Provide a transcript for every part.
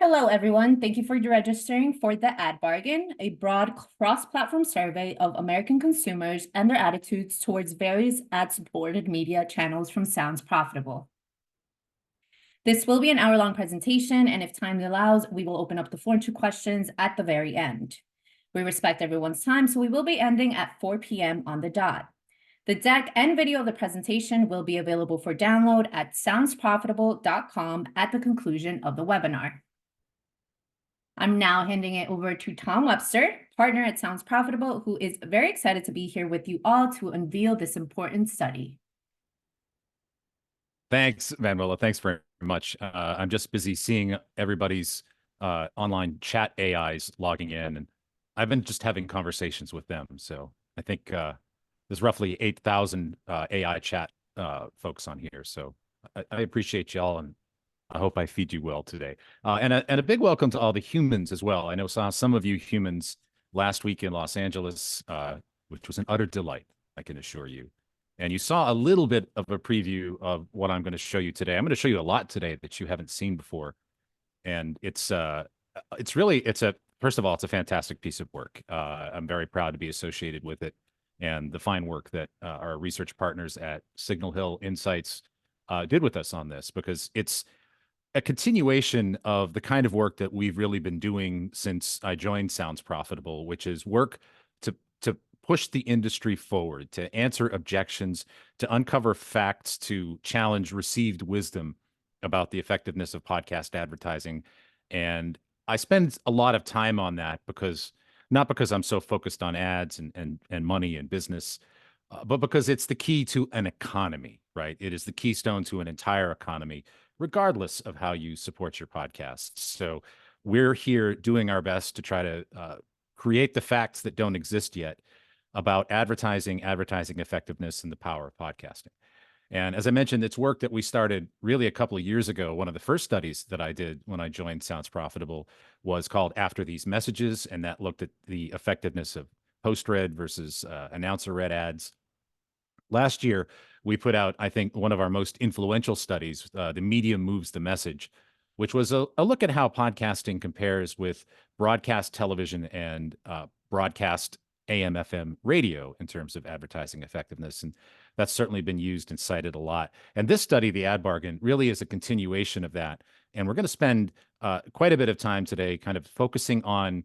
Hello, everyone. Thank you for registering for the Ad Bargain, a broad cross-platform survey of American consumers and their attitudes towards various ad-supported media channels from Sounds Profitable. This will be an hour-long presentation, and if time allows, we will open up the floor to questions at the very end. We respect everyone's time, so we will be ending at 4 p.m. on the dot. The deck and video of the presentation will be available for download at soundsprofitable.com at the conclusion of the webinar. I'm now handing it over to Tom Webster, partner at Sounds Profitable, who is very excited to be here with you all to unveil this important study. Thanks, Manuela. Thanks very much. I'm just busy seeing everybody's online chat AIs logging in, and I've been just having conversations with them. So I think there's roughly 8,000 AI chat folks on here. So I appreciate y'all, and I hope I feed you well today. And a big welcome to all the humans as well. I know saw some of you humans last week in Los Angeles, which was an utter delight, I can assure you. And you saw a little bit of a preview of what I'm going to show you today. I'm going to show you a lot today that you haven't seen before. And it's really, first of all, it's a fantastic piece of work. I'm very proud to be associated with it and the fine work that our research partners at Signal Hill Insights did with us on this, because it's a continuation of the kind of work that we've really been doing since I joined Sounds Profitable, which is work to push the industry forward, to answer objections, to uncover facts, to challenge received wisdom about the effectiveness of podcast advertising. And I spend a lot of time on that not because I'm so focused on ads and money and business, but because it's the key to an economy, right? It is the keystone to an entire economy, regardless of how you support your podcasts. So we're here doing our best to try to create the facts that don't exist yet about advertising effectiveness, and the power of podcasting. And as I mentioned, it's work that we started really a couple of years ago. One of the first studies that I did when I joined Sounds Profitable was called After These Messages, and that looked at the effectiveness of post-read versus announcer-read ads. Last year, we put out, I think, one of our most influential studies, The Medium Moves the Message, which was a look at how podcasting compares with broadcast television and broadcast AM/FM radio in terms of advertising effectiveness. And that's certainly been used and cited a lot. And this study, The Ad Bargain, really is a continuation of that. And we're going to spend quite a bit of time today kind of focusing on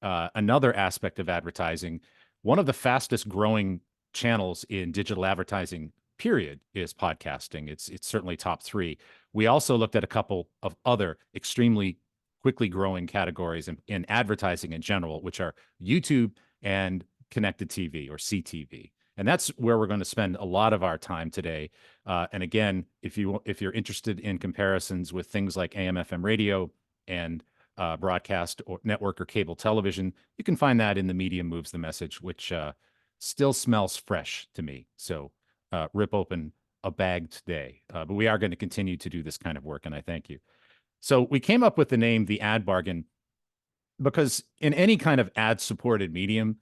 another aspect of advertising. One of the fastest growing channels in digital advertising, period, is podcasting. It's certainly top three. We also looked at a couple of other extremely quickly growing categories in advertising in general, which are YouTube and connected TV, or CTV. And that's where we're going to spend a lot of our time today. And again, if you're interested in comparisons with things like AM/FM radio and broadcast or network or cable television, you can find that in The Medium Moves the Message, which still smells fresh to me. So rip open a bag today. But we are going to continue to do this kind of work, and I thank you. So we came up with the name The Ad Bargain because in any kind of ad-supported medium,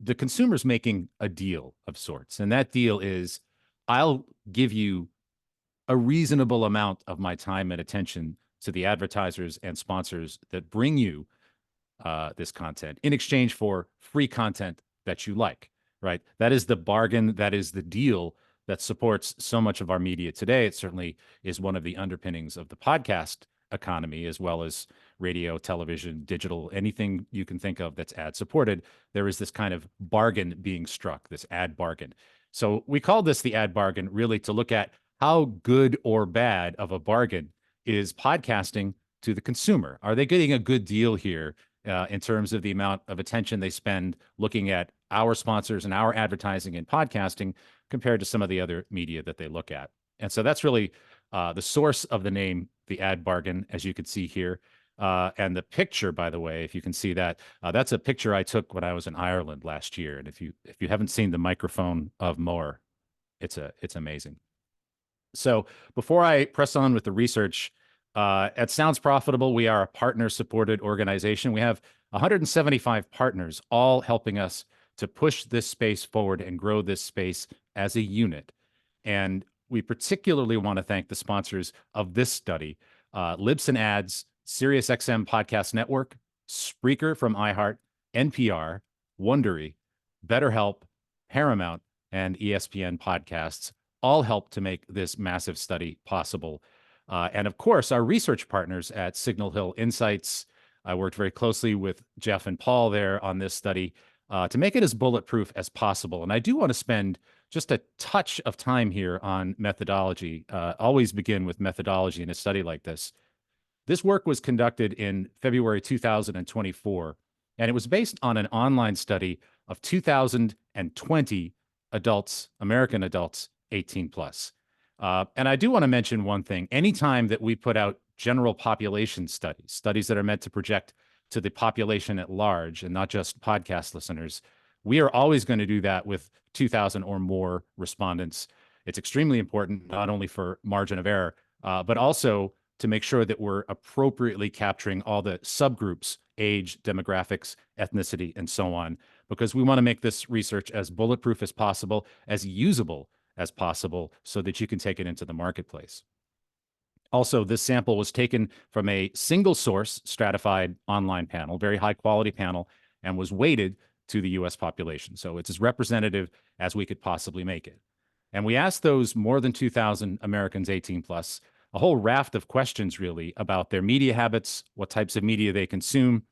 the consumer's making a deal of sorts. And that deal is, I'll give you a reasonable amount of my time and attention to the advertisers and sponsors that bring you this content in exchange for free content that you like, right? That is the bargain. That is the deal that supports so much of our media today. It certainly is one of the underpinnings of the podcast economy, as well as radio, television, digital, anything you can think of that's ad supported. There is this kind of bargain being struck, this ad bargain. So we call this the ad bargain, really to look at how good or bad of a bargain is podcasting to the consumer. Are they getting a good deal here in terms of the amount of attention they spend looking at our sponsors and our advertising and podcasting compared to some of the other media that they look at? And so that's really the source of the name, The Ad Bargain, as you can see here. And the picture, by the way, if you can see that, that's a picture I took when I was in Ireland last year. And if you haven't seen the microphone of Moore, it's amazing. So before I press on with the research, at Sounds Profitable, we are a partner-supported organization. We have 175 partners, all helping us to push this space forward and grow this space as a unit. And we particularly want to thank the sponsors of this study, Libsyn Ads, SiriusXM Podcast Network, Spreaker from iHeart, NPR, Wondery, BetterHelp, Paramount, and ESPN podcasts all help to make this massive study possible. And of course, our research partners at Signal Hill Insights. I worked very closely with Jeff and Paul there on this study to make it as bulletproof as possible. And I do want to spend just a touch of time here on methodology. Always begin with methodology in a study like this. This work was conducted in February 2024, and it was based on an online study of 2,020 adults, American adults, 18 plus. And I do want to mention one thing. Anytime that we put out general population studies, studies that are meant to project to the population at large and not just podcast listeners, we are always going to do that with 2,000 or more respondents. It's extremely important, not only for margin of error, but also to make sure that we're appropriately capturing all the subgroups, age, demographics, ethnicity, and so on, because we want to make this research as bulletproof as possible, as usable as possible, so that you can take it into the marketplace. Also, this sample was taken from a single source stratified online panel, very high quality panel, and was weighted to the US population. So it's as representative as we could possibly make it. And we asked those more than 2,000 Americans 18 plus a whole raft of questions really about their media habits, what types of media they consume,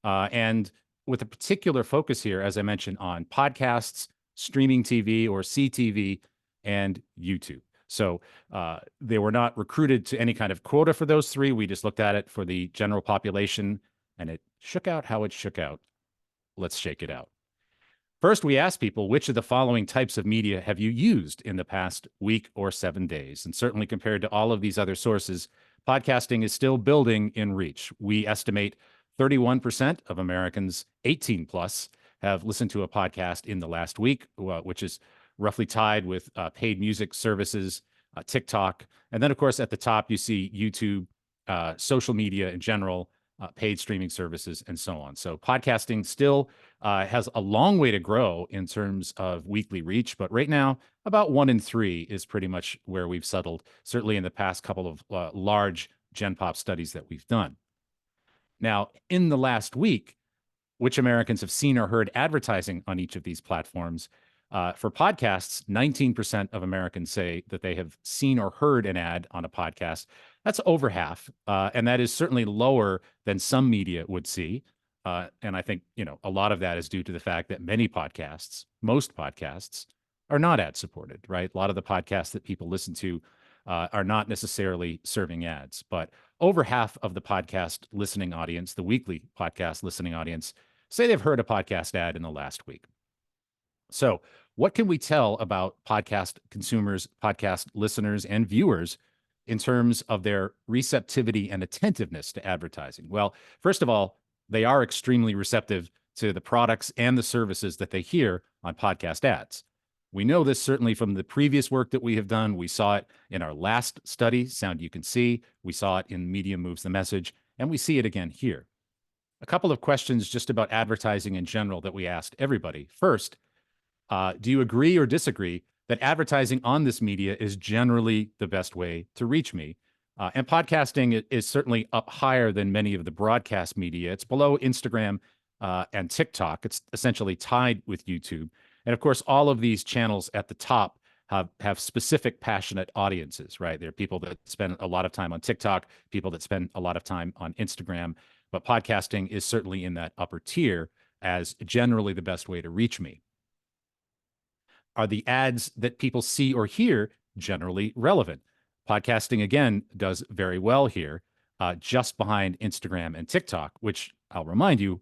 and with a particular focus here, as I mentioned, on podcasts, streaming TV or CTV, and YouTube. So they were not recruited to any kind of quota for those three. We just looked at it for the general population, and it shook out how it shook out. Let's shake it out. First, we asked people, which of the following types of media have you used in the past week or 7 days? And certainly compared to all of these other sources, podcasting is still building in reach. We estimate 31% of Americans 18 plus have listened to a podcast in the last week, which is roughly tied with paid music services, TikTok. And then, of course, at the top, you see YouTube, social media in general, paid streaming services, and so on. So podcasting still has a long way to grow in terms of weekly reach, but right now, about 1 in 3 is pretty much where we've settled, certainly in the past couple of large Gen Pop studies that we've done. Now, in the last week, which Americans have seen or heard advertising on each of these platforms? For podcasts, 19% of Americans say that they have seen or heard an ad on a podcast. That's over half, and that is certainly lower than some media would see. And I think, a lot of that is due to the fact that many podcasts, most podcasts, are not ad supported, right? A lot of the podcasts that people listen to are not necessarily serving ads, but over half of the podcast listening audience, the weekly podcast listening audience, say they've heard a podcast ad in the last week. So what can we tell about podcast consumers, podcast listeners, and viewers in terms of their receptivity and attentiveness to advertising? Well, first of all, they are extremely receptive to the products and the services that they hear on podcast ads. We know this certainly from the previous work that we have done. We saw it in our last study, Sound You Can See. We saw it in Medium Moves the Message, and we see it again here. A couple of questions just about advertising in general that we asked everybody. First, do you agree or disagree that advertising on this media is generally the best way to reach me? And podcasting is certainly up higher than many of the broadcast media. It's below Instagram and TikTok. It's essentially tied with YouTube. And of course, all of these channels at the top have specific passionate audiences, right? There are people that spend a lot of time on TikTok, people that spend a lot of time on Instagram, but podcasting is certainly in that upper tier as generally the best way to reach me. Are the ads that people see or hear generally relevant? Podcasting, again, does very well here, just behind Instagram and TikTok, which I'll remind you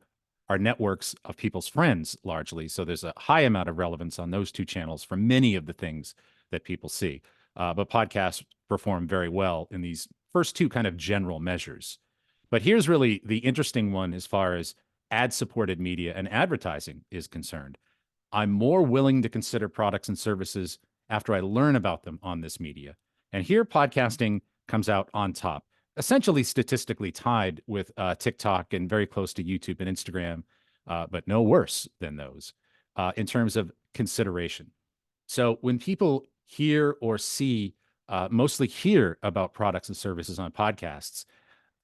are networks of people's friends largely. So there's a high amount of relevance on those two channels for many of the things that people see. But podcasts perform very well in these first two kind of general measures. But here's really the interesting one as far as ad-supported media and advertising is concerned. I'm more willing to consider products and services after I learn about them on this media. And here podcasting comes out on top, essentially statistically tied with TikTok and very close to YouTube and Instagram, but no worse than those in terms of consideration. So when people hear or see, mostly hear about products and services on podcasts,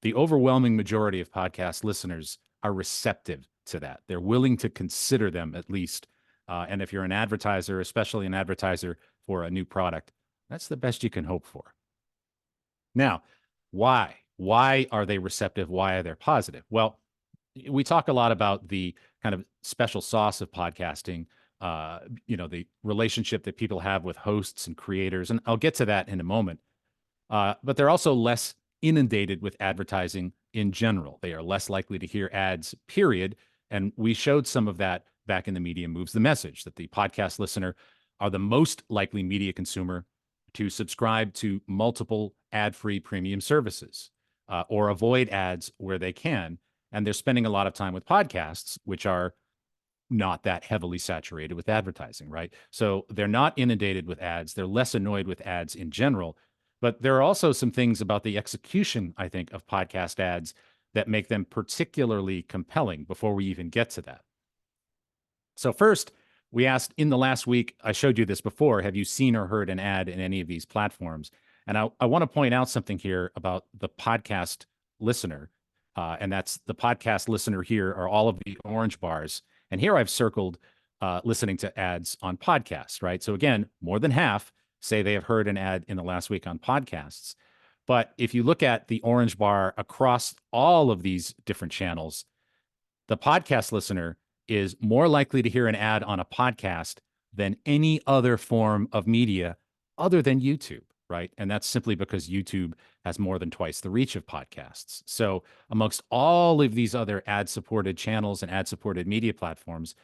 the overwhelming majority of podcast listeners are receptive to that. They're willing to consider them at least. And if you're an advertiser, especially an advertiser for a new product, that's the best you can hope for. Now, why? Why are they receptive? Why are they positive? Well, we talk a lot about the kind of special sauce of podcasting, the relationship that people have with hosts and creators. And I'll get to that in a moment. But they're also less inundated with advertising in general. They are less likely to hear ads, period. And we showed some of that back in the Media Moves the Message, that the podcast listener are the most likely media consumer to subscribe to multiple ad-free premium services or avoid ads where they can. And they're spending a lot of time with podcasts, which are not that heavily saturated with advertising, right? So they're not inundated with ads. They're less annoyed with ads in general. But there are also some things about the execution, I think, of podcast ads that make them particularly compelling before we even get to that. So first, we asked in the last week, I showed you this before, have you seen or heard an ad in any of these platforms? And I want to point out something here about the podcast listener. And that's the podcast listener here are all of the orange bars. And here I've circled listening to ads on podcasts, right? So again, more than half say they have heard an ad in the last week on podcasts. But if you look at the orange bar across all of these different channels, the podcast listener is more likely to hear an ad on a podcast than any other form of media other than YouTube, right? And that's simply because YouTube has more than twice the reach of podcasts. So amongst all of these other ad-supported channels and ad-supported media platforms,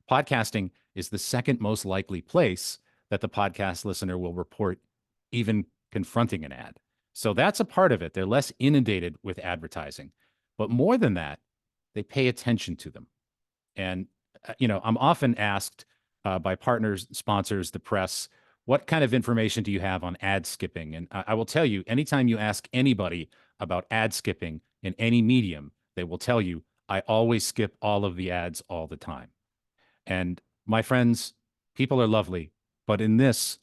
podcasting is the second most likely place that the podcast listener will report even confronting an ad. So that's a part of it. They're less inundated with advertising. But more than that, they pay attention to them. And, I'm often asked by partners, sponsors, the press, what kind of information do you have on ad skipping? And I will tell you, anytime you ask anybody about ad skipping in any medium, they will tell you, I always skip all of the ads all the time. And my friends, people are lovely, but in this,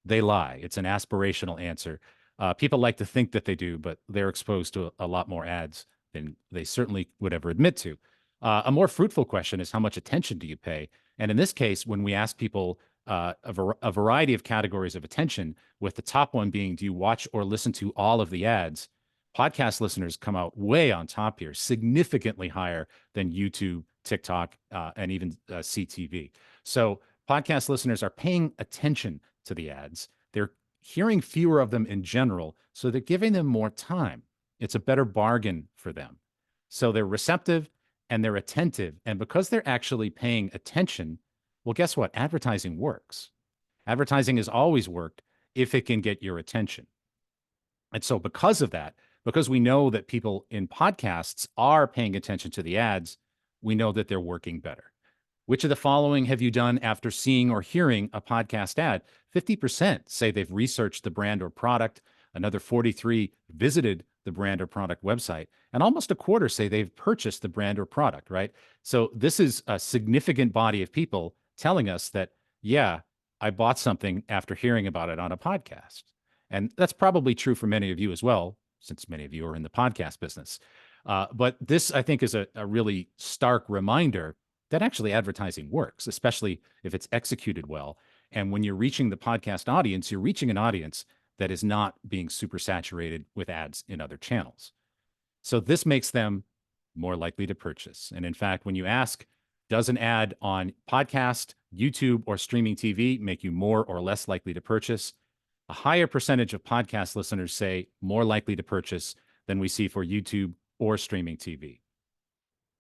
they lie. It's an aspirational answer. People like to think that they do, but they're exposed to a lot more ads than they certainly would ever admit to. A more fruitful question is how much attention do you pay? And in this case, when we ask people a variety of categories of attention, with the top one being, do you watch or listen to all of the ads? Podcast listeners come out way on top here, significantly higher than YouTube, TikTok, and even CTV. So podcast listeners are paying attention to the ads. They're hearing fewer of them in general, so they're giving them more time. It's a better bargain for them. So they're receptive and they're attentive. And because they're actually paying attention, well, guess what? Advertising works. Advertising has always worked if it can get your attention. And so because of that, because we know that people in podcasts are paying attention to the ads, we know that they're working better. Which of the following have you done after seeing or hearing a podcast ad? 50% say they've researched the brand or product. Another 43 visited the brand or product website. And almost a quarter say they've purchased the brand or product, right? So this is a significant body of people telling us that, yeah, I bought something after hearing about it on a podcast. And that's probably true for many of you as well, since many of you are in the podcast business. But this, I think, is a really stark reminder that actually advertising works, especially if it's executed well. And when you're reaching the podcast audience, you're reaching an audience that is not being super saturated with ads in other channels. So this makes them more likely to purchase. And in fact, when you ask, does an ad on podcast, YouTube, or streaming TV make you more or less likely to purchase? A higher percentage of podcast listeners say more likely to purchase than we see for YouTube or streaming TV.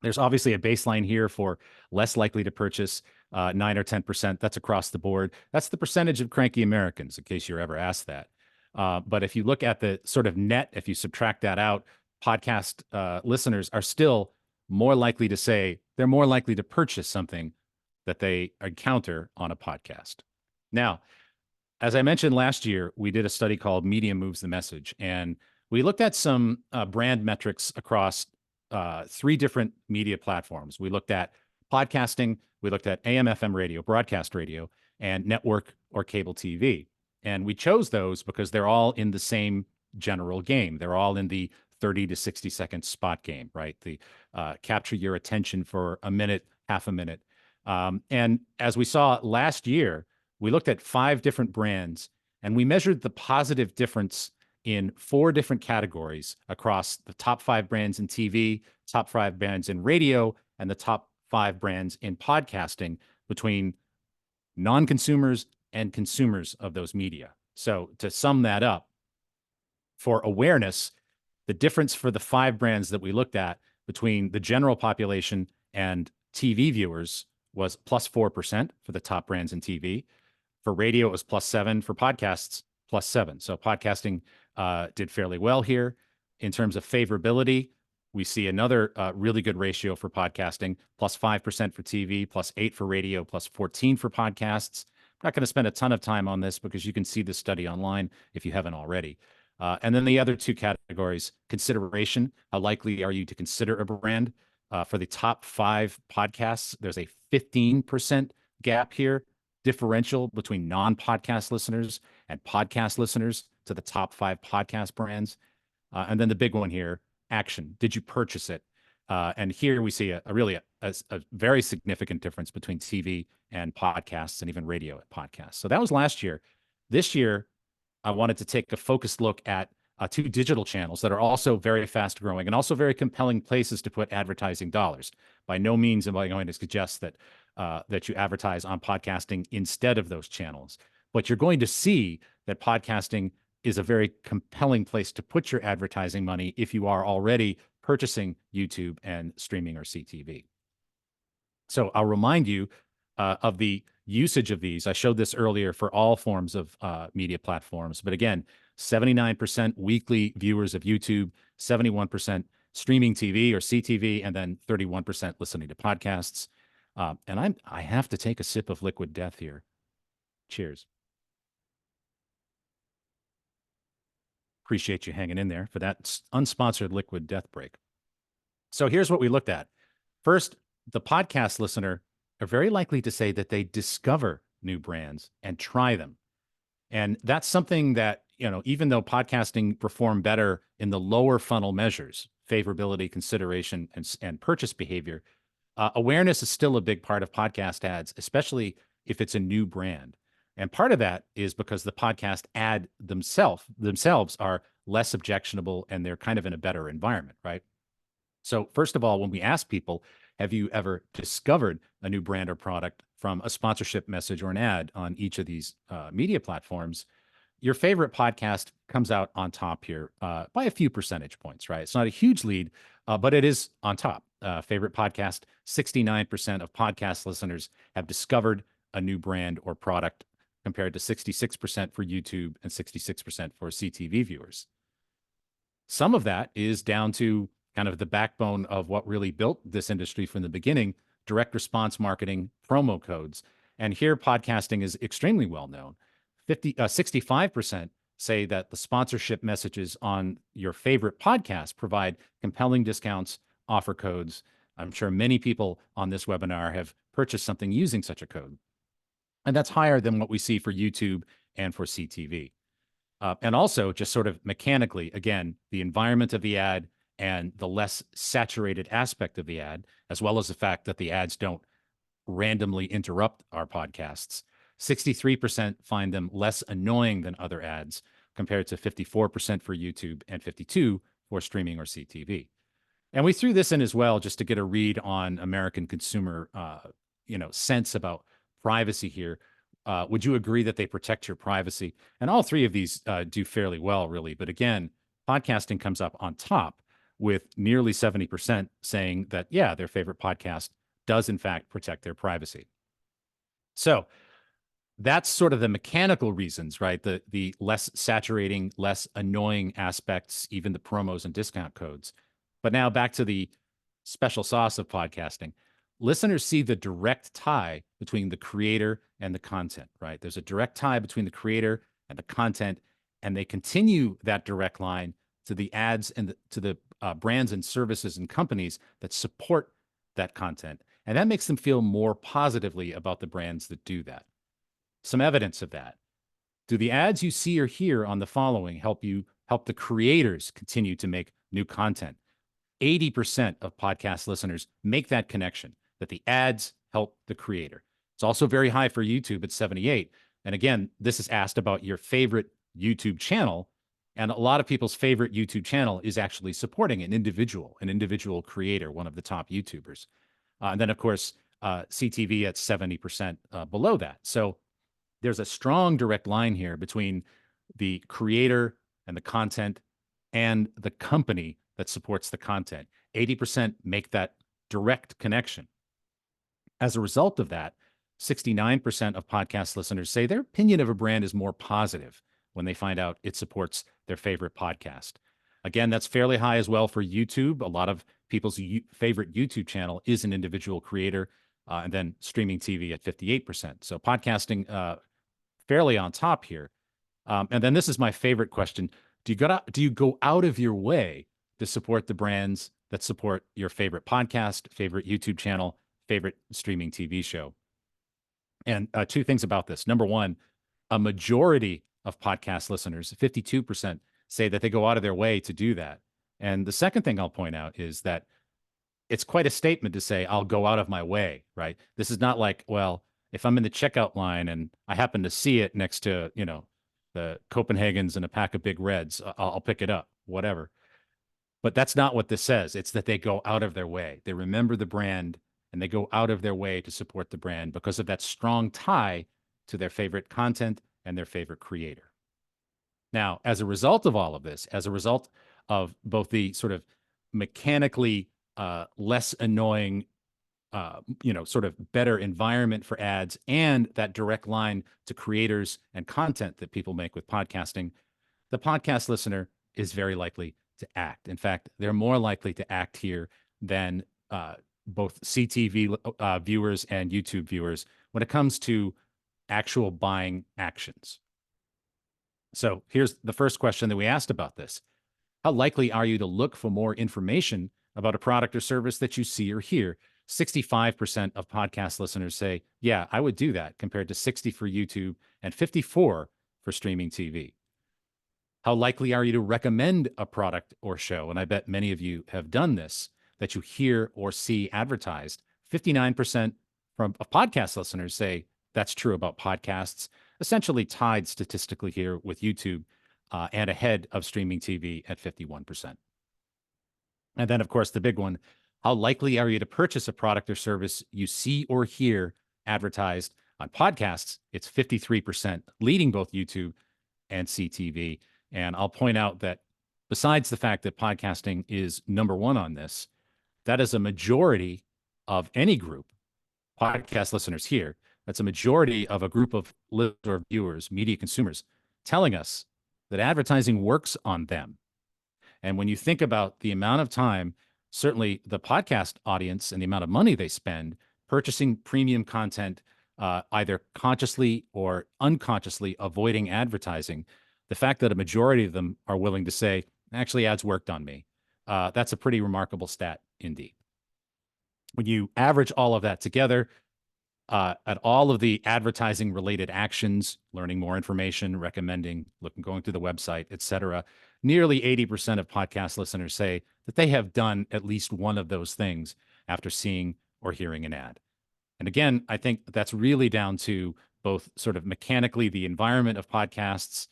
There's obviously a baseline here for less likely to purchase, 9 or 10%. That's across the board. That's the percentage of cranky Americans, in case you're ever asked that. But if you look at the sort of net, if you subtract that out, podcast listeners are still more likely to say they're more likely to purchase something that they encounter on a podcast. Now, as I mentioned last year, we did a study called Media Moves the Message, and we looked at some brand metrics across 3 different media platforms. We looked at podcasting, we looked at AM/FM radio, broadcast radio, and network or cable TV. And we chose those because they're all in the same general game. They're all in the 30 to 60-second spot game, right? The capture your attention for a minute, half a minute. And as we saw last year, we looked at 5 different brands and we measured the positive difference in 4 different categories across the top 5 brands in TV, top 5 brands in radio, and the top 5 brands in podcasting between non-consumers and consumers of those media. So to sum that up, for awareness, the difference for the 5 brands that we looked at between the general population and TV viewers was plus 4% for the top brands in TV. For radio, it was plus 7. For podcasts, plus 7. So podcasting did fairly well here. In terms of favorability, we see another really good ratio for podcasting, plus 5% for TV, plus 8 for radio, plus 14 for podcasts. I'm not going to spend a ton of time on this because you can see the study online if you haven't already. And then the other 2 categories, consideration, how likely are you to consider a brand? For the top 5 podcasts, there's a 15% gap here, differential between non-podcast listeners and podcast listeners to the top 5 podcast brands. And then the big one here, action. Did you purchase it? And here we see a really very significant difference between TV and podcasts and even radio at podcasts. So that was last year. This year, I wanted to take a focused look at 2 digital channels that are also very fast growing and also very compelling places to put advertising dollars. By no means am I going to suggest that that you advertise on podcasting instead of those channels, but you're going to see that podcasting is a very compelling place to put your advertising money if you are already purchasing YouTube and streaming or CTV. So I'll remind you of the usage of these. I showed this earlier for all forms of media platforms, but again, 79% weekly viewers of YouTube, 71% streaming TV or CTV, and then 31% listening to podcasts. And I have to take a sip of liquid death here. Cheers. Appreciate you hanging in there for that unsponsored liquid death break. So here's what we looked at. First, the podcast listener are very likely to say that they discover new brands and try them. And that's something that, even though podcasting performed better in the lower funnel measures, favorability, consideration, and purchase behavior, awareness is still a big part of podcast ads, especially if it's a new brand. And part of that is because the podcast ad themselves are less objectionable and they're kind of in a better environment, right? So first of all, when we ask people, have you ever discovered a new brand or product from a sponsorship message or an ad on each of these media platforms? Your favorite podcast comes out on top here by a few percentage points, right? It's not a huge lead, but it is on top. Favorite podcast, 69% of podcast listeners have discovered a new brand or product compared to 66% for YouTube and 66% for CTV viewers. Some of that is down to kind of the backbone of what really built this industry from the beginning, direct response marketing, promo codes. And here podcasting is extremely well known. 65% say that the sponsorship messages on your favorite podcast provide compelling discounts, offer codes. I'm sure many people on this webinar have purchased something using such a code. And that's higher than what we see for YouTube and for CTV. And also just sort of mechanically, again, the environment of the ad and the less saturated aspect of the ad, as well as the fact that the ads don't randomly interrupt our podcasts. 63% find them less annoying than other ads, compared to 54% for YouTube and 52% for streaming or CTV. And we threw this in as well just to get a read on American consumer, sense about privacy here. Would you agree that they protect your privacy? And all 3 of these do fairly well, really. But again, podcasting comes up on top with nearly 70% saying that, yeah, their favorite podcast does in fact protect their privacy. So that's sort of the mechanical reasons, right? The less saturating, less annoying aspects, even the promos and discount codes. But now back to the special sauce of podcasting. Listeners see the direct tie between the creator and the content, right? There's a direct tie between the creator and the content, and they continue that direct line to the ads and to the brands and services and companies that support that content. And that makes them feel more positively about the brands that do that. Some evidence of that. Do the ads you see or hear on the following help the creators continue to make new content. 80% of podcast listeners make that connection, that the ads help the creator. It's also very high for YouTube at 78. And again, this is asked about your favorite YouTube channel. And a lot of people's favorite YouTube channel is actually supporting an individual creator, one of the top YouTubers. And then, of course, CTV at 70% below that. So there's a strong direct line here between the creator and the content and the company that supports the content. 80% make that direct connection. As a result of that, 69% of podcast listeners say their opinion of a brand is more positive when they find out it supports their favorite podcast. Again, that's fairly high as well for YouTube. A lot of people's favorite YouTube channel is an individual creator, and then streaming TV at 58%. So podcasting fairly on top here. And then this is my favorite question. Do you go out of your way to support the brands that support your favorite podcast, favorite YouTube channel, favorite streaming TV show? And two things about this. Number one, a majority of podcast listeners, 52%, say that they go out of their way to do that. And the second thing I'll point out is that it's quite a statement to say, I'll go out of my way, right? This is not like, well, if I'm in the checkout line and I happen to see it next to, the Copenhagen's and a pack of Big Reds, I'll pick it up, whatever. But that's not what this says. It's that they go out of their way. They remember the brand and they go out of their way to support the brand because of that strong tie to their favorite content and their favorite creator. Now, as a result of all of this, as a result of both the sort of mechanically less annoying, sort of better environment for ads and that direct line to creators and content that people make with podcasting, the podcast listener is very likely to act. In fact, they're more likely to act here than both CTV viewers and YouTube viewers when it comes to actual buying actions. So here's the first question that we asked about this. How likely are you to look for more information about a product or service that you see or hear? 65% of podcast listeners say, yeah, I would do that, compared to 60 for YouTube and 54 for streaming TV. How likely are you to recommend a product or show? And I bet many of you have done this, that you hear or see advertised. 59% of podcast listeners say that's true about podcasts, essentially tied statistically here with YouTube and ahead of streaming TV at 51%. And then, of course, the big one, how likely are you to purchase a product or service you see or hear advertised on podcasts? It's 53%, leading both YouTube and CTV. And I'll point out that besides the fact that podcasting is number one on this, that is a majority of any group, podcast listeners here, that's a majority of a group of listeners or viewers, media consumers, telling us that advertising works on them. And when you think about the amount of time, certainly the podcast audience and the amount of money they spend purchasing premium content, either consciously or unconsciously avoiding advertising, the fact that a majority of them are willing to say, actually, ads worked on me, that's a pretty remarkable stat indeed. When you average all of that together, at all of the advertising related actions, learning more information, recommending, going through the website, etc., nearly 80% of podcast listeners say that they have done at least one of those things after seeing or hearing an ad. And again, I think that's really down to both sort of mechanically the environment of podcasts,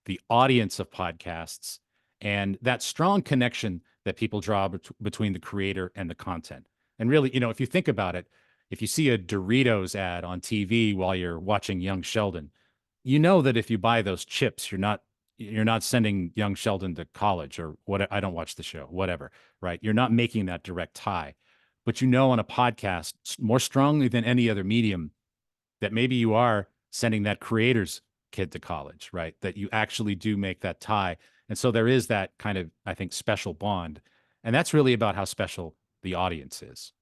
the audience of podcasts, and that strong connection that people draw between the creator and the content. And really, if you think about it, if you see a Doritos ad on TV while you're watching Young Sheldon, you know that if you buy those chips, you're not sending Young Sheldon to college or what. I don't watch the show, whatever, right? You're not making that direct tie. But on a podcast more strongly than any other medium that maybe you are sending that creator's kid to college, right? That you actually do make that tie. And so there is that kind of, I think, special bond. And that's really about how special the audience is.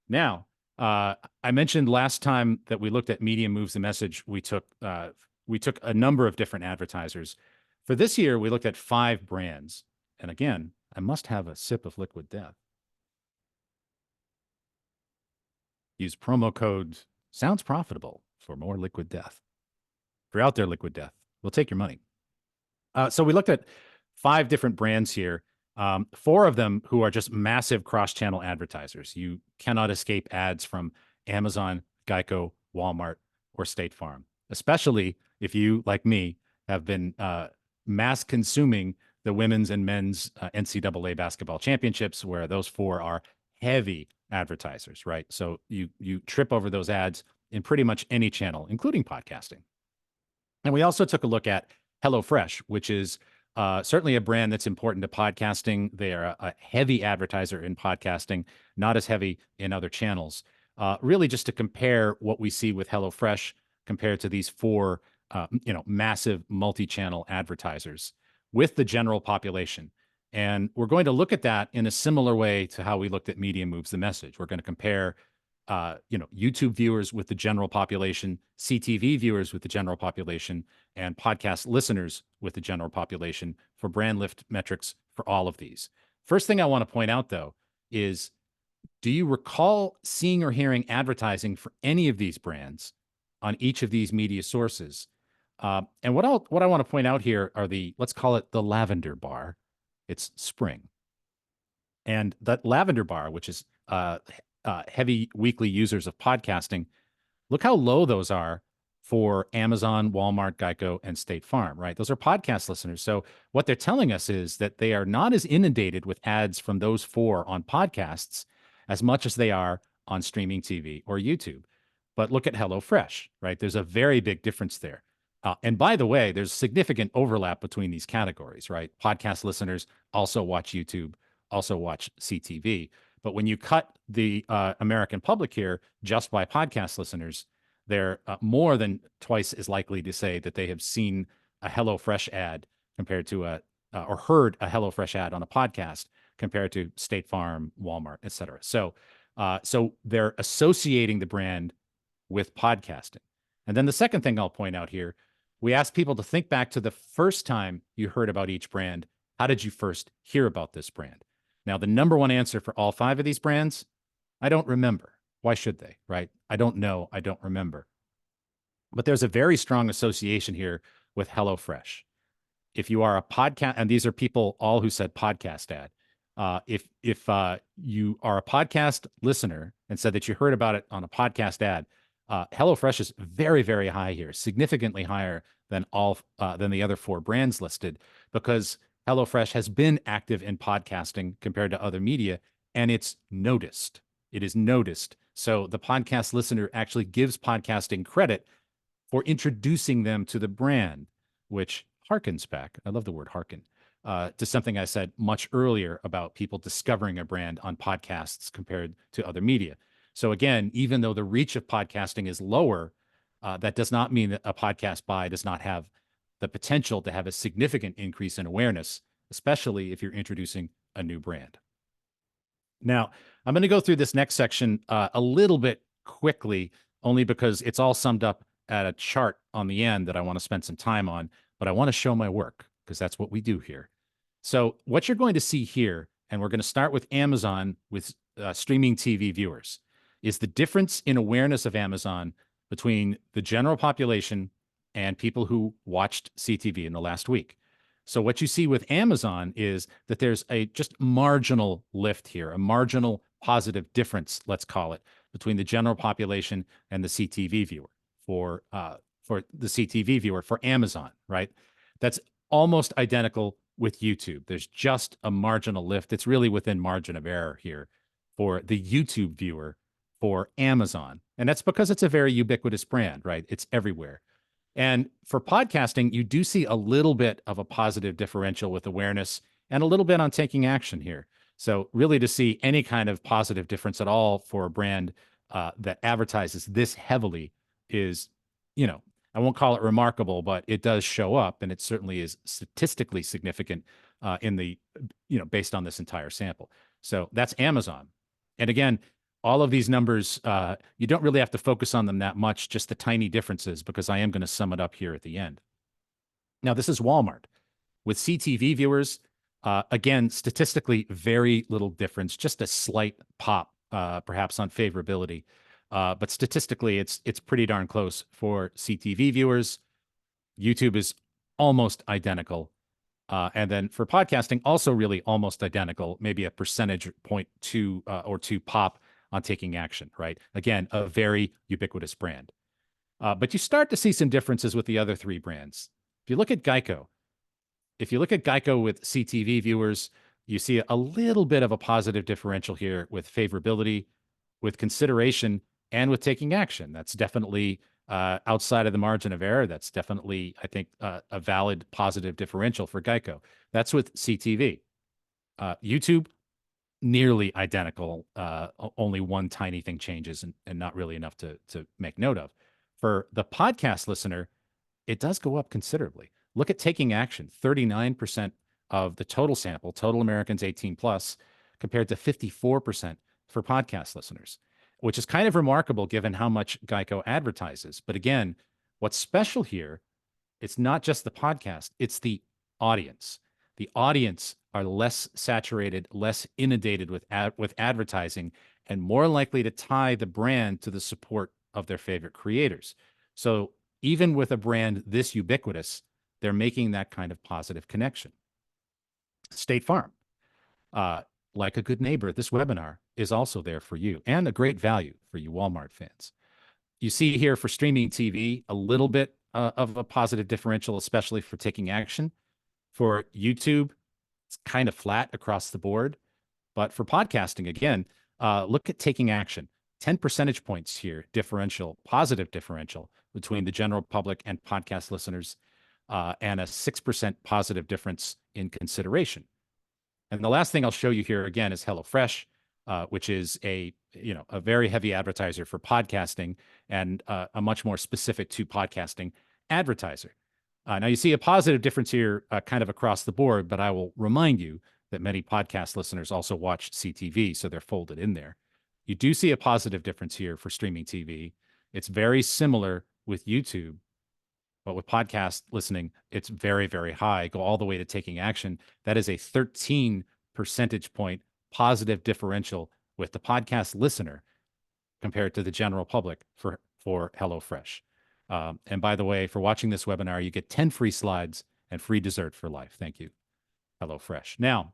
Now, I mentioned last time that we looked at Medium Moves the Message. We took a number of different advertisers. For this year, we looked at 5 brands. And again, I must have a sip of Liquid Death. Use promo code Sounds Profitable for more Liquid Death. If you're out there, Liquid Death, we'll take your money. So we looked at 5 different brands here. Four of them who are just massive cross-channel advertisers. You cannot escape ads from Amazon, Geico, Walmart, or State Farm, especially if you, like me, have been mass consuming the women's and men's NCAA basketball championships, where those four are heavy advertisers, right? So you trip over those ads in pretty much any channel, including podcasting. And we also took a look at HelloFresh, which is certainly a brand that's important to podcasting. They are a heavy advertiser in podcasting, not as heavy in other channels. Really, just to compare what we see with HelloFresh compared to these four, massive multi-channel advertisers with the general population. And we're going to look at that in a similar way to how we looked at Media Moves the Message. We're going to compare YouTube viewers with the general population, CTV viewers with the general population, and podcast listeners with the general population for brand lift metrics for all of these. First thing I want to point out, though, is do you recall seeing or hearing advertising for any of these brands on each of these media sources? And what I want to point out here are let's call it the lavender bar. It's spring. And that lavender bar, which is heavy weekly users of podcasting, look how low those are for Amazon, Walmart, Geico, and State Farm, right? Those are podcast listeners. So what they're telling us is that they are not as inundated with ads from those four on podcasts as much as they are on streaming TV or YouTube. But look at HelloFresh, right? There's a very big difference there. And by the way, there's significant overlap between these categories, right? Podcast listeners also watch YouTube, also watch CTV. But when you cut the American public here just by podcast listeners, they're more than twice as likely to say that they have seen a HelloFresh ad compared to or heard a HelloFresh ad on a podcast compared to State Farm, Walmart, et cetera. So they're associating the brand with podcasting. And then the second thing I'll point out here, we asked people to think back to the first time you heard about each brand. How did you first hear about this brand? Now, the number one answer for all five of these brands, I don't remember. Why should they, right? I don't know. I don't remember. But there's a very strong association here with HelloFresh. If you are a podcast, and these are people all who said podcast ad. If you are a podcast listener and said that you heard about it on a podcast ad, HelloFresh is very, very high here, significantly higher than than the other four brands listed, because HelloFresh has been active in podcasting compared to other media, and it's noticed. It is noticed. So the podcast listener actually gives podcasting credit for introducing them to the brand, which harkens back, I love the word harken, to something I said much earlier about people discovering a brand on podcasts compared to other media. So again, even though the reach of podcasting is lower, that does not mean that a podcast buy does not have the potential to have a significant increase in awareness, especially if you're introducing a new brand. Now, I'm going to go through this next section a little bit quickly, only because it's all summed up at a chart on the end that I want to spend some time on, but I want to show my work because that's what we do here. So what you're going to see here, and we're going to start with Amazon with streaming TV viewers, is the difference in awareness of Amazon between the general population and people who watched CTV in the last week. So what you see with Amazon is that there's a just marginal lift here, a marginal positive difference, let's call it, between the general population and the CTV viewer for the CTV viewer for Amazon, right? That's almost identical with YouTube. There's just a marginal lift. It's really within margin of error here for the YouTube viewer for Amazon. And that's because it's a very ubiquitous brand, right? It's everywhere. And for podcasting, you do see a little bit of a positive differential with awareness and a little bit on taking action here. So really to see any kind of positive difference at all for a brand that advertises this heavily is, I won't call it remarkable, but it does show up, and it certainly is statistically significant based on this entire sample. So that's Amazon. And again, all of these numbers, you don't really have to focus on them that much, just the tiny differences, because I am going to sum it up here at the end. Now, this is Walmart. With CTV viewers, again, statistically, very little difference, just a slight pop, perhaps on favorability. But statistically, it's pretty darn close for CTV viewers. YouTube is almost identical. And then for podcasting, also really almost identical, maybe a percentage point or two pop on Taking Action, right? Again, a very ubiquitous brand. But you start to see some differences with the other three brands. If you look at Geico with CTV viewers, you see a little bit of a positive differential here with favorability, with consideration, and with Taking Action. That's definitely outside of the margin of error. That's definitely, I think, a valid positive differential for Geico. That's with CTV. YouTube, nearly identical. Only one tiny thing changes and not really enough to make note of. For the podcast listener, it does go up considerably. Look at Taking Action, 39% of the total sample, total Americans 18 plus, compared to 54% for podcast listeners, which is kind of remarkable given how much Geico advertises. But again, what's special here, it's not just the podcast, it's the audience. The audience are less saturated, less inundated with advertising, and more likely to tie the brand to the support of their favorite creators. So even with a brand this ubiquitous, they're making that kind of positive connection. State Farm, like a good neighbor, this webinar is also there for you and a great value for you Walmart fans. You see here for streaming TV, a little bit of a positive differential, especially for Taking Action. For YouTube, it's kind of flat across the board. But for podcasting, again, look at Taking Action. 10 percentage points here, positive differential between the general public and podcast listeners, and a 6% positive difference in consideration. And the last thing I'll show you here again is HelloFresh, which is a very heavy advertiser for podcasting and a much more specific to podcasting advertiser. Now you see a positive difference here kind of across the board, but I will remind you that many podcast listeners also watch CTV, so they're folded in there. You do see a positive difference here for streaming TV. It's very similar with YouTube, but with podcast listening, it's very, very high. Go all the way to Taking Action. That is a 13 percentage point positive differential with the podcast listener compared to the general public for HelloFresh. And by the way, for watching this webinar, you get 10 free slides and free dessert for life. Thank you, HelloFresh. Now,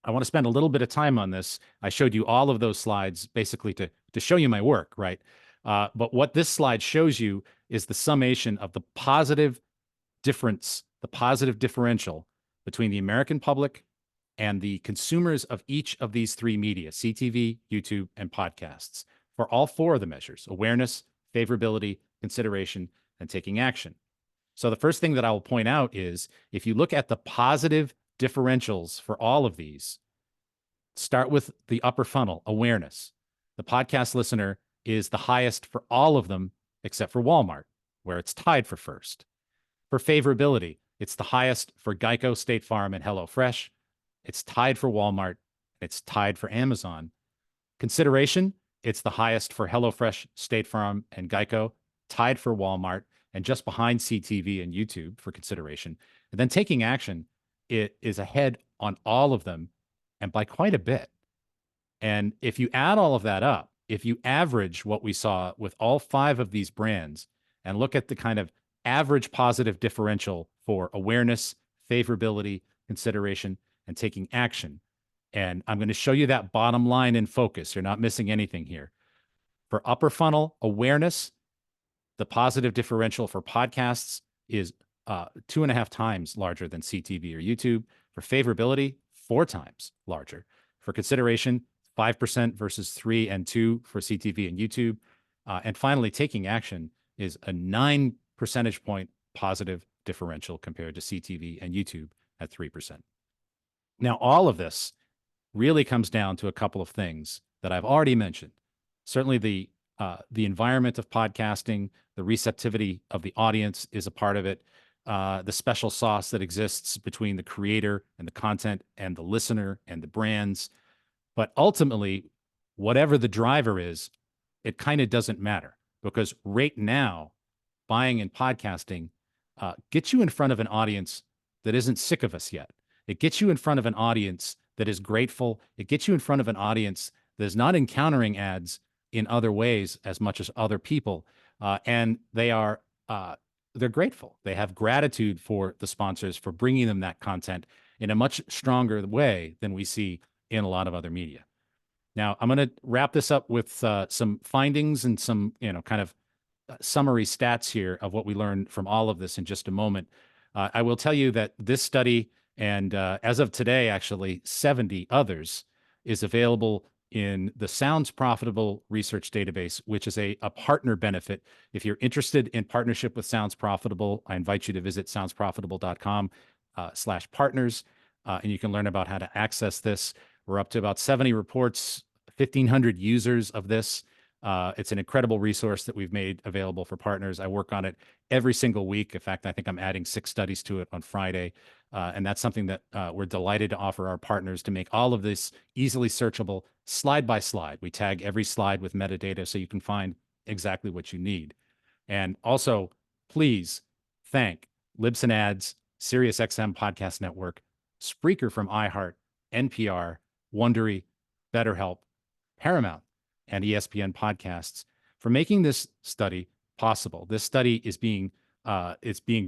I want to spend a little bit of time on this. I showed you all of those slides basically to show you my work, right? But what this slide shows you is the summation of the positive difference, the positive differential between the American public and the consumers of each of these three media, CTV, YouTube, and podcasts, for all four of the measures: awareness, favorability, consideration, and Taking Action. So the first thing that I will point out is if you look at the positive differentials for all of these, start with the upper funnel, awareness. The podcast listener is the highest for all of them except for Walmart, where it's tied for first. For favorability, it's the highest for Geico, State Farm, and HelloFresh. It's tied for Walmart. It's tied for Amazon. Consideration, it's the highest for HelloFresh, State Farm, and Geico, tied for Walmart, and just behind CTV and YouTube for consideration. And then Taking Action, it is ahead on all of them and by quite a bit. And if you add all of that up, if you average what we saw with all five of these brands and look at the kind of average positive differential for awareness, favorability, consideration, and Taking Action, and I'm going to show you that bottom line in focus. You're not missing anything here. For upper funnel awareness, the positive differential for podcasts is 2.5 times larger than CTV or YouTube. For favorability, 4 times larger. For consideration, 5% versus 3 and 2 for CTV and YouTube. And finally, Taking Action is a 9 percentage point positive differential compared to CTV and YouTube at 3%. Now, all of this really comes down to a couple of things that I've already mentioned. Certainly the environment of podcasting, the receptivity of the audience is a part of it. The special sauce that exists between the creator and the content and the listener and the brands. But ultimately, whatever the driver is, it kind of doesn't matter, because right now, buying and podcasting gets you in front of an audience that isn't sick of us yet. It gets you in front of an audience that is grateful. It gets you in front of an audience that is not encountering ads in other ways as much as other people. And they are they're grateful. They have gratitude for the sponsors for bringing them that content in a much stronger way than we see in a lot of other media. Now, I'm going to wrap this up with some findings and some, kind of summary stats here of what we learned from all of this in just a moment. I will tell you that this study, and as of today, actually 70 others, is available in the Sounds Profitable Research Database, which is a partner benefit. If you're interested in partnership with Sounds Profitable, I invite you to visit soundsprofitable.com/partners, and you can learn about how to access this. We're up to about 70 reports, 1,500 users of this. It's an incredible resource that we've made available for partners. I work on it every single week. In fact, I think I'm adding 6 studies to it on Friday. And that's something that we're delighted to offer our partners to make all of this easily searchable slide by slide. We tag every slide with metadata so you can find exactly what you need. And also, please thank Libsyn Ads, SiriusXM Podcast Network, Spreaker from iHeart, NPR, Wondery, BetterHelp, Paramount, and ESPN Podcasts for making this study possible. This study is being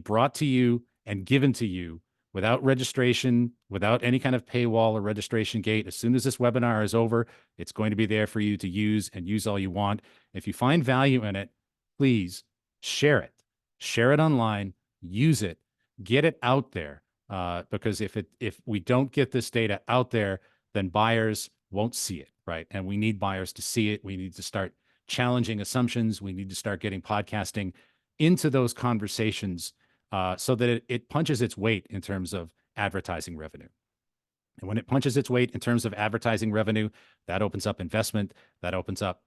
brought to you and given to you without registration, without any kind of paywall or registration gate. As soon as this webinar is over, it's going to be there for you to use and use all you want. If you find value in it, please share it. Share it online, use it, get it out there. Because if we don't get this data out there, then buyers won't see it, right? And we need buyers to see it. We need to start challenging assumptions. We need to start getting podcasting into those conversations so that it punches its weight in terms of advertising revenue. And when it punches its weight in terms of advertising revenue, that opens up investment, that opens up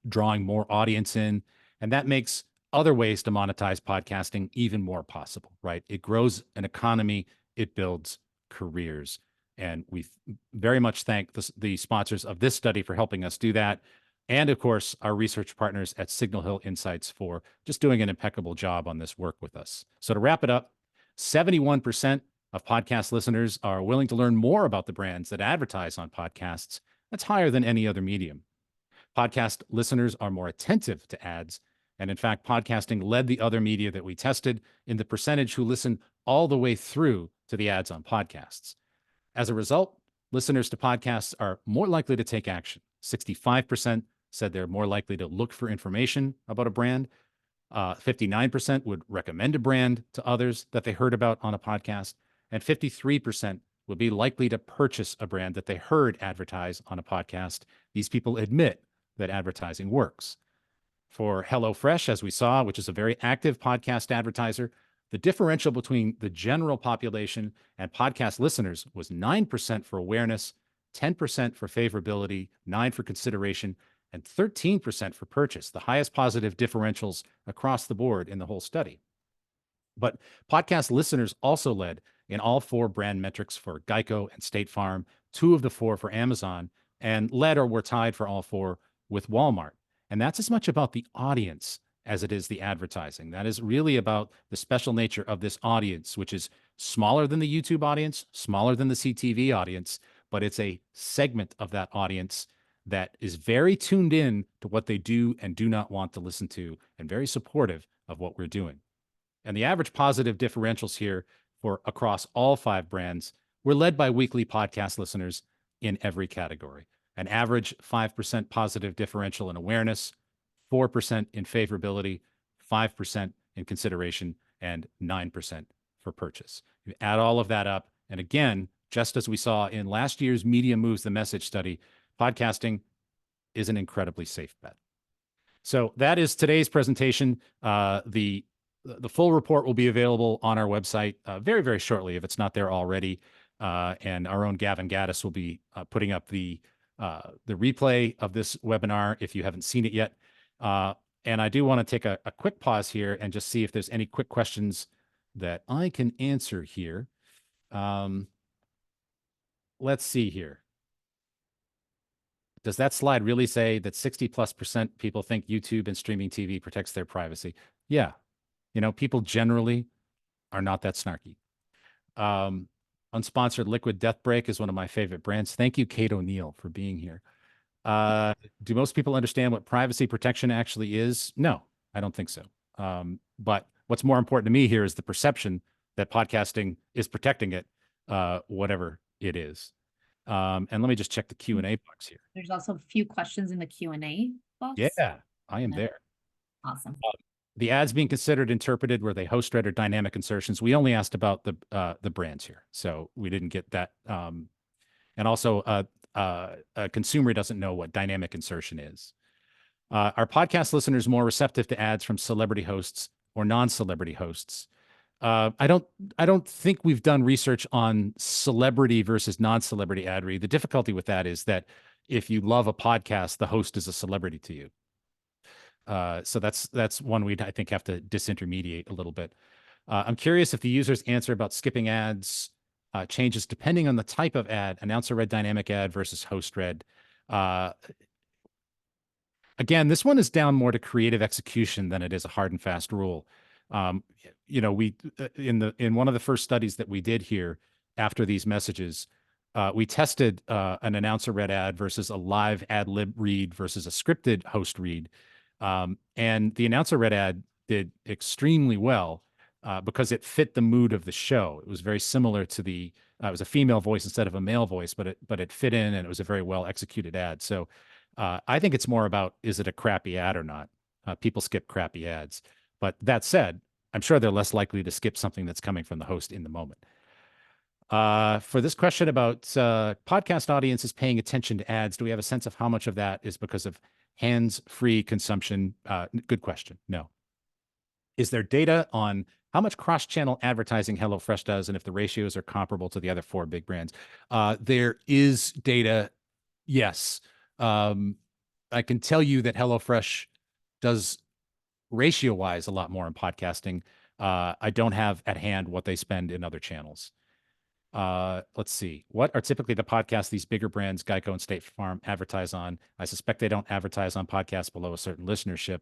drawing more audience in, and that makes other ways to monetize podcasting even more possible, right? It grows an economy, it builds careers. And we very much thank the sponsors of this study for helping us do that. And of course, our research partners at Signal Hill Insights for just doing an impeccable job on this work with us. So to wrap it up, 71% of podcast listeners are willing to learn more about the brands that advertise on podcasts. That's higher than any other medium. Podcast listeners are more attentive to ads. And in fact, podcasting led the other media that we tested in the percentage who listen all the way through to the ads on podcasts. As a result, listeners to podcasts are more likely to take action. 65% said they're more likely to look for information about a brand. 59% would recommend a brand to others that they heard about on a podcast. And 53% would be likely to purchase a brand that they heard advertise on a podcast. These people admit that advertising works. For HelloFresh, as we saw, which is a very active podcast advertiser, the differential between the general population and podcast listeners was 9% for awareness, 10% for favorability, 9% for consideration, and 13% for purchase, the highest positive differentials across the board in the whole study. But podcast listeners also led in all 4 brand metrics for Geico and State Farm, 2 of the 4 for Amazon, and led or were tied for all 4 with Walmart. And that's as much about the audience as it is the advertising. That is really about the special nature of this audience, which is smaller than the YouTube audience, smaller than the CTV audience, but it's a segment of that audience that is very tuned in to what they do and do not want to listen to, and very supportive of what we're doing. And the average positive differentials here for across all 5 brands were led by weekly podcast listeners in every category. An average 5% positive differential in awareness, 4% in favorability, 5% in consideration, and 9% for purchase. You add all of that up, and again, just as we saw in last year's Media Moves the Message study, podcasting is an incredibly safe bet. So that is today's presentation. The full report will be available on our website very, very shortly if it's not there already. And our own Gavin Gaddis will be putting up the replay of this webinar if you haven't seen it yet. And I do want to take a quick pause here and just see if there's any quick questions that I can answer here. Let's see here. Does that slide really say that 60+% people think YouTube and streaming TV protects their privacy? Yeah. People generally are not that snarky. Unsponsored Liquid Death Break is one of my favorite brands. Thank you, Kate O'Neill, for being here. Do most people understand what privacy protection actually is? No, I don't think so. But what's more important to me here is the perception that podcasting is protecting it, whatever it is. And let me just check the Q&A box here. There's also a few questions in the Q&A box. Yeah, I am there. Awesome. The ads being considered interpreted, were they host read or dynamic insertions? We only asked about the brands here, so we didn't get that. And also, a consumer doesn't know what dynamic insertion is. Are podcast listeners more receptive to ads from celebrity hosts or non-celebrity hosts? I don't think we've done research on celebrity versus non-celebrity ad read. The difficulty with that is that if you love a podcast, the host is a celebrity to you. So that's one we'd, I think, have to disintermediate a little bit. I'm curious if the user's answer about skipping ads changes depending on the type of ad, announcer read dynamic ad versus host read. Again, this one is down more to creative execution than it is a hard and fast rule. We in one of the first studies that we did here after these messages, we tested an announcer read ad versus a live ad lib read versus a scripted host read. And the announcer read ad did extremely well because it fit the mood of the show. It was very similar to it was a female voice instead of a male voice, but it fit in, and it was a very well executed ad. So I think it's more about, is it a crappy ad or not? People skip crappy ads. But that said, I'm sure they're less likely to skip something that's coming from the host in the moment. For this question about podcast audiences paying attention to ads, do we have a sense of how much of that is because of hands-free consumption? Good question. No. Is there data on how much cross-channel advertising HelloFresh does, and if the ratios are comparable to the other 4 big brands? There is data, yes. I can tell you that HelloFresh does ratio-wise a lot more in podcasting. I don't have at hand what they spend in other channels. Let's see. What are typically the podcasts these bigger brands, Geico and State Farm, advertise on? I suspect they don't advertise on podcasts below a certain listenership.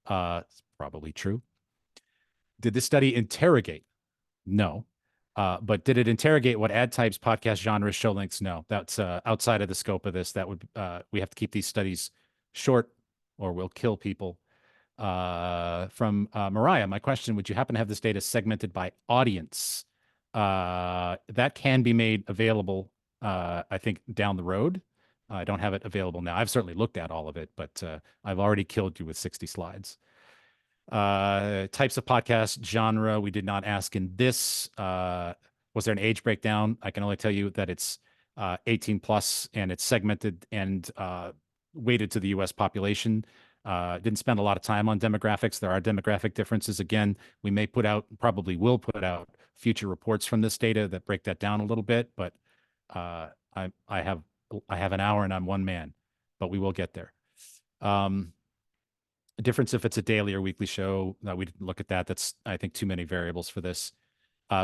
It's probably true. Did this study interrogate? No. But did it interrogate what ad types, podcast genres, show lengths? No. That's outside of the scope of this. That would we have to keep these studies short, or we'll kill people. From Mariah, my question: would you happen to have this data segmented by audience? That can be made available, I think, down the road. I don't have it available now. I've certainly looked at all of it, but I've already killed you with 60 slides. Types of podcast genre, we did not ask in this. Was there an age breakdown? I can only tell you that it's 18 plus, and it's segmented and weighted to the US population. Didn't spend a lot of time on demographics. There are demographic differences. Again, we may probably will put out future reports from this data that break that down a little bit, but I have an hour and I'm one man, but we will get there. The difference if it's a daily or weekly show, we didn't look at that. That's, I think, too many variables for this.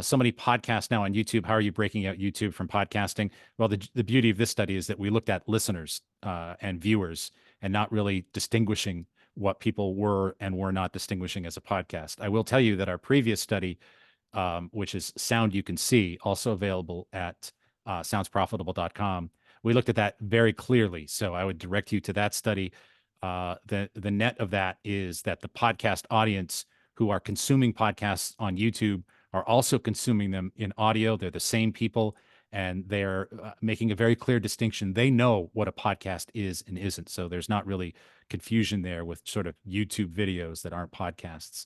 So many podcasts now on YouTube. How are you breaking out YouTube from podcasting? Well, the beauty of this study is that we looked at listeners and viewers, and not really distinguishing what people were and were not distinguishing as a podcast. I will tell you that our previous study, which is Sound You Can See, also available at soundsprofitable.com, we looked at that very clearly. So I would direct you to that study. The net of that is that the podcast audience who are consuming podcasts on YouTube are also consuming them in audio. They're the same people, and they're making a very clear distinction. They know what a podcast is and isn't. So there's not really confusion there with sort of YouTube videos that aren't podcasts.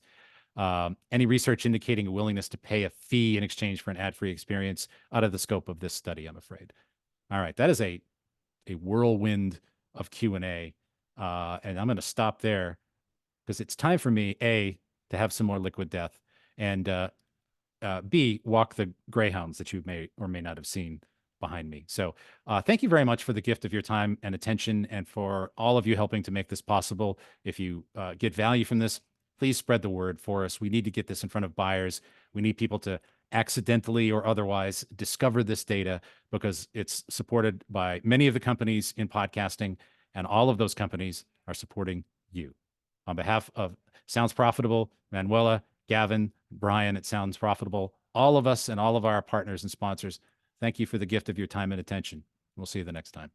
Any research indicating a willingness to pay a fee in exchange for an ad-free experience? Out of the scope of this study, I'm afraid. All right, that is a whirlwind of Q&A. And I'm going to stop there because it's time for me, A, to have some more liquid death, and B, walk the greyhounds that you may or may not have seen behind me. So thank you very much for the gift of your time and attention, and for all of you helping to make this possible. If you get value from this, please spread the word for us. We need to get this in front of buyers. We need people to accidentally or otherwise discover this data, because it's supported by many of the companies in podcasting, and all of those companies are supporting you. On behalf of Sounds Profitable, Manuela, Gavin, Brian at Sounds Profitable, all of us and all of our partners and sponsors, thank you for the gift of your time and attention. We'll see you the next time.